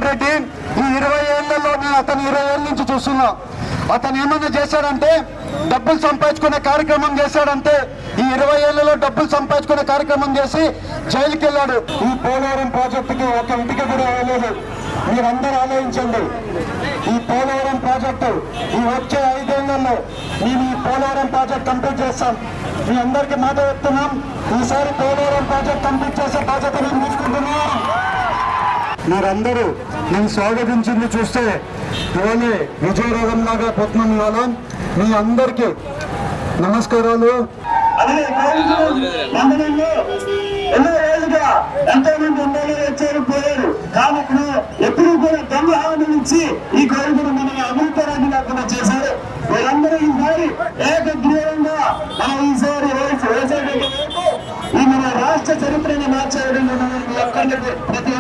రెడ్డి ఈ 20 ఏళ్లలో నేను అతను 20 ఏళ్ళ నుంచి చూస్తున్నా. అతను ఏమన్నా చేశాడంటే డబ్బులు సంపాదించుకునే కార్యక్రమం చేశాడంటే ఈ 20 ఏళ్లలో డబ్బులు సంపాదించుకునే కార్యక్రమం చేసి జైలుకి వెళ్ళాడు. ఈ పోలవరం ప్రాజెక్టుకి ఒక ఇంటికి కూడా ఇవ్వలేదు. మీరందరూ ఆలోచించండి. ఈ పోలవరం ప్రాజెక్టు ఈ వచ్చే 5 ఏళ్లలో మేము ఈ పోలవరం ప్రాజెక్ట్ కంప్లీట్ చేస్తాం. మీ అందరికీ మాట చెప్తున్నాం, ఈసారి పోలవరం ప్రాజెక్ట్ కంప్లీట్ చేసే బాధ్యత మేము తీసుకుంటున్నాం. మీరందరూ నేను స్వాగతించింది చూస్తే ఇవాళ విజయరాగం లాగా పోతున్నాం. ఇవాళ మీ అందరికీ నమస్కారాలు. ఎన్నో రోజులుగా ఎంతో మంది ఎమ్మెల్యేలు వచ్చారు, పోయారు. కాబట్టి ఎప్పుడు కూడా దొంగ హామీ నుంచి ఈ గౌరవ మనల్ని అమృతరాన్ని లేకుండా చేశారు. వీరందరూ ఈసారి ఏకగ్రీవంగా ఈసారి ఈ మన రాష్ట్ర చరిత్రని మార్చే విధంగా ప్రతి